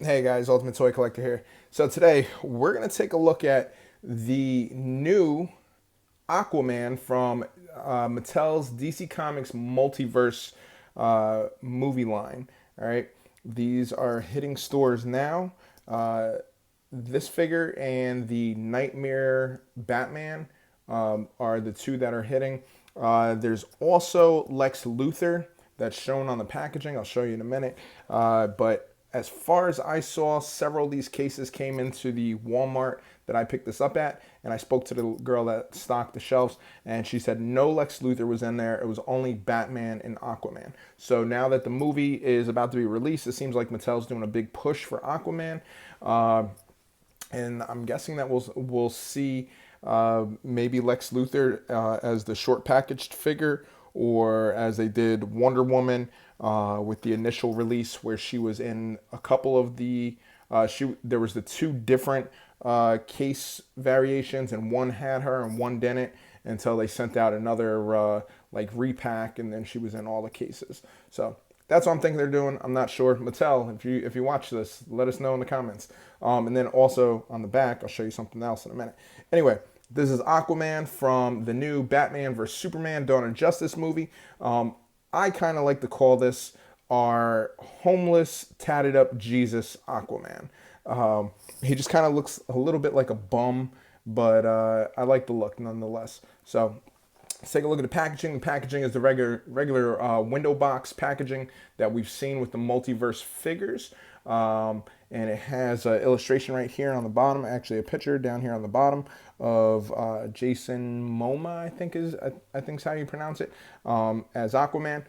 Hey guys, Ultimate Toy Collector here. So today we're going to take a look at the new Aquaman from Mattel's DC Comics Multiverse movie line. All right, these are hitting stores now. This figure and the Nightmare Batman are the two that are hitting. There's also Lex Luthor that's shown on the packaging. I'll show you in a minute. But as far as I saw, several of these cases came into the Walmart that I picked this up at, and I spoke to the girl that stocked the shelves, and she said no Lex Luthor was in there. It was only Batman and Aquaman. So now that the movie is about to be released, it seems like Mattel's doing a big push for Aquaman. And I'm guessing that we'll see maybe Lex Luthor as the short packaged figure, or as they did Wonder Woman with the initial release, where she was in a couple of the there was the two different case variations, and one had her and one didn't, until they sent out another like repack, and then she was in all the cases. So that's what I'm thinking they're doing. I'm not sure. Mattel, if you watch this, let us know in the comments. And then also on the back, I'll show you something else in a minute. Anyway, this is Aquaman from the new Batman vs. Superman Dawn of Justice movie. I kind of like to call this our homeless, tatted up Jesus Aquaman. He just kind of looks a little bit like a bum, but I like the look nonetheless. So let's take a look at the packaging. The packaging is the regular window box packaging that we've seen with the Multiverse figures. And it has an illustration right here on the bottom, actually a picture down here on the bottom of Jason Momoa, I think is how you pronounce it, as Aquaman.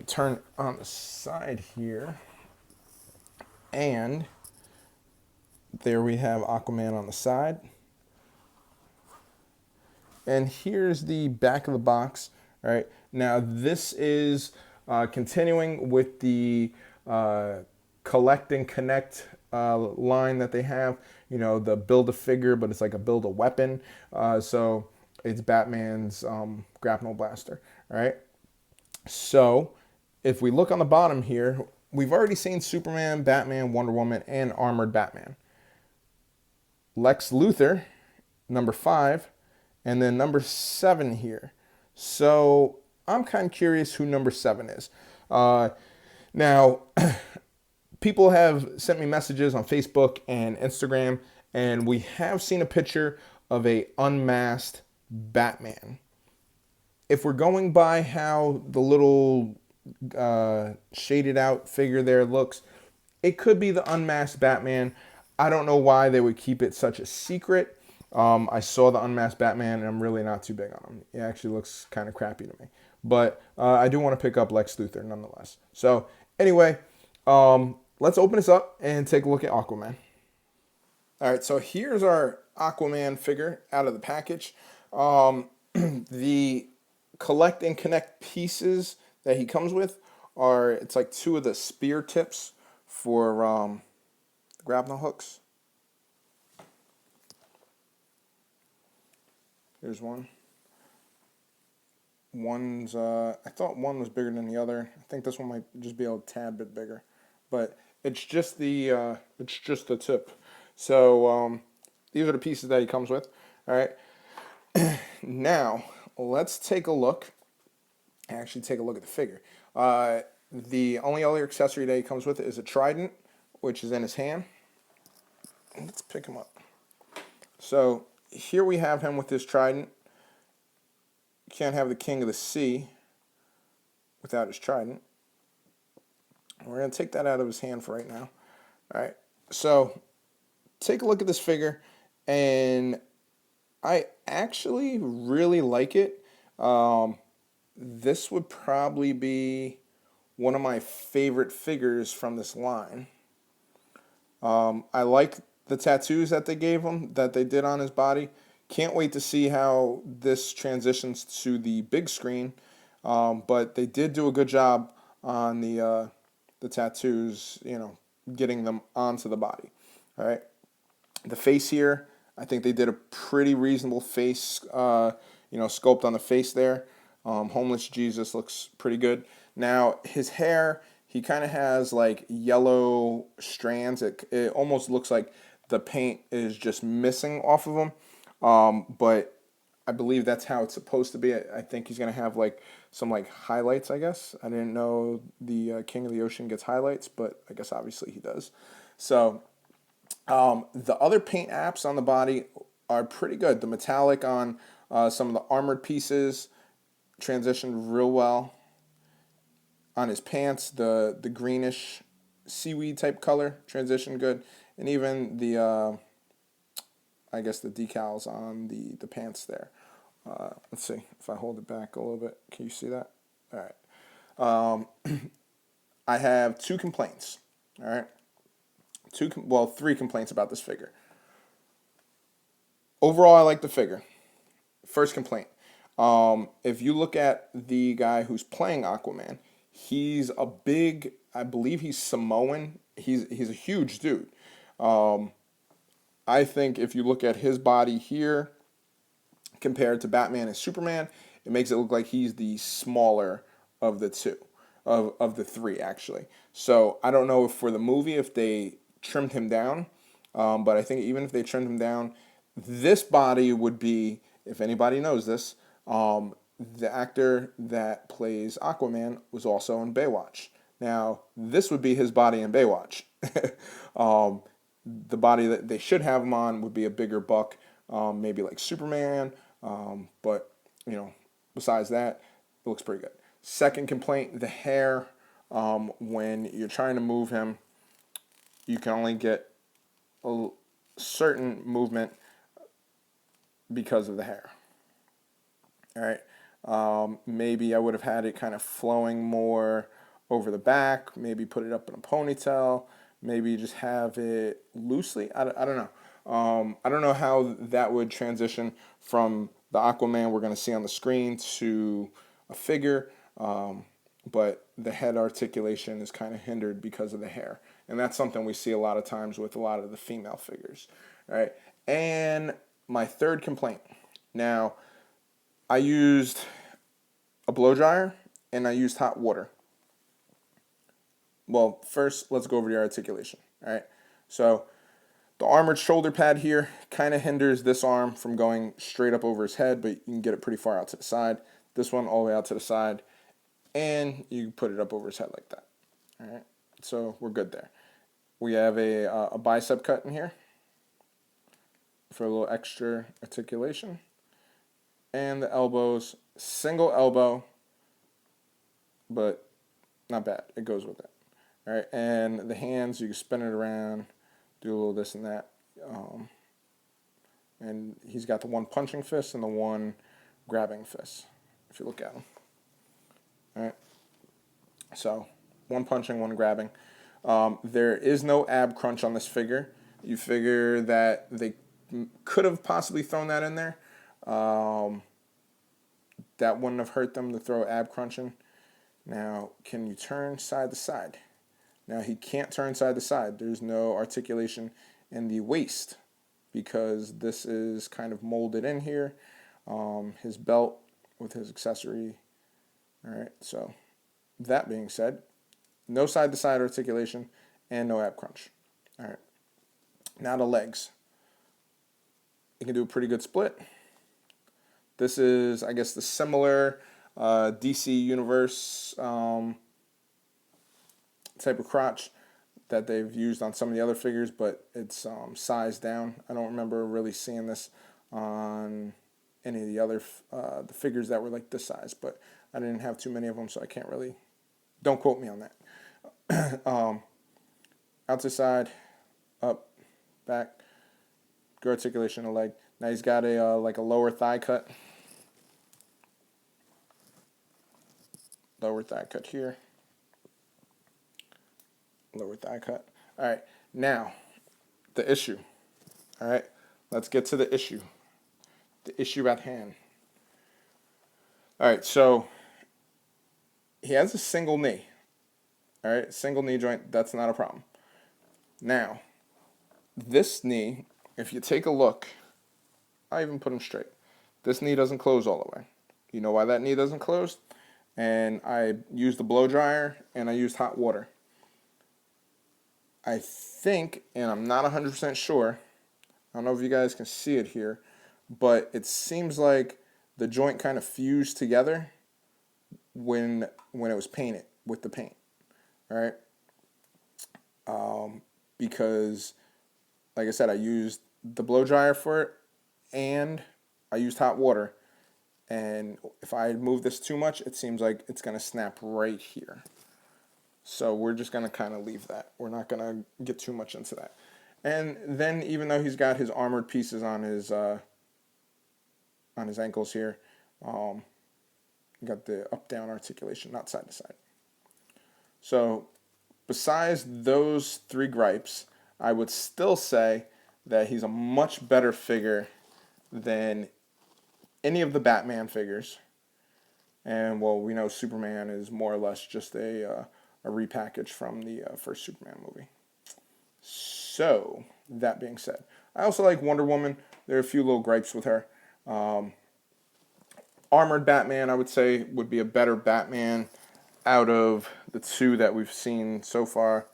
Turn on the side here, and there we have Aquaman on the side. And here's the back of the box. All right, now this is continuing with the collect and connect line that they have. You know, the build a figure, but it's like a build a weapon. So it's Batman's grapnel blaster. All right. So if we look on the bottom here, we've already seen Superman, Batman, Wonder Woman, and Armored Batman. Lex Luthor, number 5, and then number 7 here. So I'm kind of curious who number 7 is. Now, people have sent me messages on Facebook and Instagram, and we have seen a picture of a unmasked Batman. If we're going by how the little shaded out figure there looks, it could be the unmasked Batman. I don't know why they would keep it such a secret. I saw the unmasked Batman, and I'm really not too big on him. It actually looks kind of crappy to me. But I do want to pick up Lex Luthor nonetheless. So anyway, let's open this up and take a look at Aquaman. All right, so here's our Aquaman figure out of the package. The collect and connect pieces that he comes with are, it's like 2 of the spear tips for grapnel hooks. Here's one. One's, I thought one was bigger than the other. I think this one might just be a tad bit bigger, but it's just the tip. So these are the pieces that he comes with. All right. Now let's take a look. Actually, take a look at the figure. The only other accessory that he comes with is a trident, which is in his hand. Let's pick him up. So here we have him with his trident. You can't have the King of the Sea without his trident. We're going to take that out of his hand for right now. All right. So take a look at this figure, and I actually really like it. This would probably be one of my favorite figures from this line. I like the tattoos that they gave him, that they did on his body. Can't wait to see how this transitions to the big screen. But they did do a good job on the tattoos, you know, getting them onto the body. All right. The face here, I think they did a pretty reasonable face, sculpt on the face there. Homeless Jesus looks pretty good. Now, his hair He kind of has like yellow strands. It almost looks like the paint is just missing off of him. But I believe that's how it's supposed to be. I think he's gonna have like some like highlights. I guess I didn't know the King of the Ocean gets highlights, but I guess obviously he does. So the other paint apps on the body are pretty good. The metallic on some of the armored pieces transitioned real well. On his pants, the greenish seaweed type color transitioned good, and even the I guess the decals on the pants there. Let's see if I hold it back a little bit. Can you see that? All right. I have two complaints. All right. Three complaints about this figure. Overall, I like the figure. First complaint. If you look at the guy who's playing Aquaman, he's a big, I believe he's Samoan. He's a huge dude. I think if you look at his body here compared to Batman and Superman, it makes it look like he's the smaller of the two, of the three actually. So I don't know if for the movie if they trimmed him down, but I think even if they trimmed him down, this body would be, if anybody knows this, the actor that plays Aquaman was also in Baywatch. Now, this would be his body in Baywatch. um, the body that they should have him on would be a bigger buck, maybe like Superman. But, besides that, it looks pretty good. Second complaint, the hair. When you're trying to move him, you can only get a certain movement because of the hair. All right. Maybe I would have had it kind of flowing more over the back. Maybe put it up in a ponytail. Maybe just have it loosely. I don't know. I don't know how that would transition from the Aquaman we're going to see on the screen to a figure. But the head articulation is kind of hindered because of the hair. And that's something we see a lot of times with a lot of the female figures. All right. And my third complaint. Now, I used a blow dryer and I used hot water. Well, first, let's go over the articulation. All right. So the armored shoulder pad here kind of hinders this arm from going straight up over his head, but you can get it pretty far out to the side. This one all the way out to the side, and you put it up over his head like that. All right. So we're good there. We have a bicep cut in here for a little extra articulation. And the elbows, single elbow, but not bad. It goes with it. All right, and the hands, you can spin it around, do a little this and that. And he's got the one punching fist and the one grabbing fist, if you look at him. All right, so one punching, one grabbing. There is no ab crunch on this figure. You figure that they could have possibly thrown that in there. That wouldn't have hurt them to throw ab crunching. Now, can you turn side to side? Now, he can't turn side to side. There's no articulation in the waist because this is kind of molded in here. His belt with his accessory. All right, so that being said, no side to side articulation and no ab crunch. All right, now the legs. You can do a pretty good split. This is, I guess, the similar DC Universe type of crotch that they've used on some of the other figures, but it's sized down. I don't remember really seeing this on any of the other the figures that were like this size, but I didn't have too many of them, so I can't really, don't quote me on that. Out to side, up, back, good articulation of the leg. Now he's got a like a lower thigh cut. Lower thigh cut here. Lower thigh cut. All right, now the issue. All right, let's get to the issue. The issue at hand. All right, so he has a single knee. All right, single knee joint, that's not a problem. Now, this knee, if you take a look, I even put him straight. This knee doesn't close all the way. You know why that knee doesn't close? and I used the blow dryer and I used hot water. I think, and I'm not 100% sure, I don't know if you guys can see it here, but it seems like the joint kind of fused together when it was painted with the paint, right? Because, like I said, I used the blow dryer for it, and I used hot water. And if I move this too much, it seems like it's going to snap right here. So we're just going to kind of leave that. We're not going to get too much into that. And then, even though he's got his armored pieces on his ankles here, got the up-down articulation, not side to side. So besides those three gripes, I would still say that he's a much better figure than any of the Batman figures. And, well, we know Superman is more or less just a repackage from the first Superman movie. So, that being said, I also like Wonder Woman. There are a few little gripes with her. Armored Batman, I would say, would be a better Batman out of the two that we've seen so far.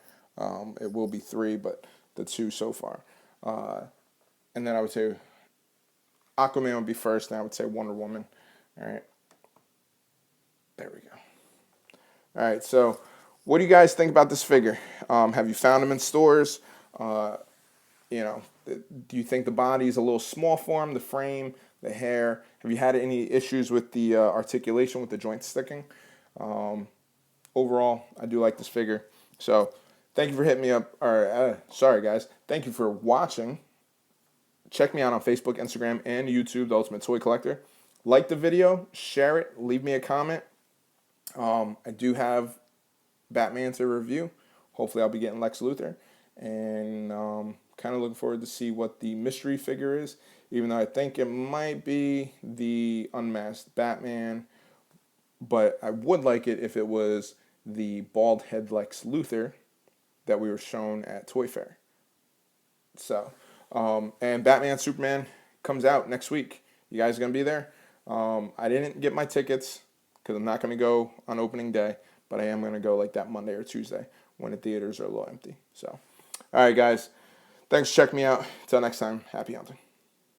It will be three, but the two so far. And then I would say Aquaman would be first, and I would say Wonder Woman. All right. There we go. All right, so what do you guys think about this figure? Have you found them in stores? Do you think the body is a little small for him, the frame, the hair? Have you had any issues with the articulation, with the joints sticking? Overall, I do like this figure. So thank you for hitting me up. Sorry, guys. Thank you for watching. Check me out on Facebook, Instagram, and YouTube, The Ultimate Toy Collector. Like the video, share it, leave me a comment. I do have Batman to review. Hopefully I'll be getting Lex Luthor. And kind of looking forward to see what the mystery figure is, even though I think it might be the unmasked Batman. But I would like it if it was the bald head Lex Luthor that we were shown at Toy Fair. So, and Batman Superman comes out next week. You guys going to be there? I didn't get my tickets because I'm not going to go on opening day, but I am going to go like that Monday or Tuesday when the theaters are a little empty. So, all right, guys. Thanks for checking me out. Until next time, happy hunting.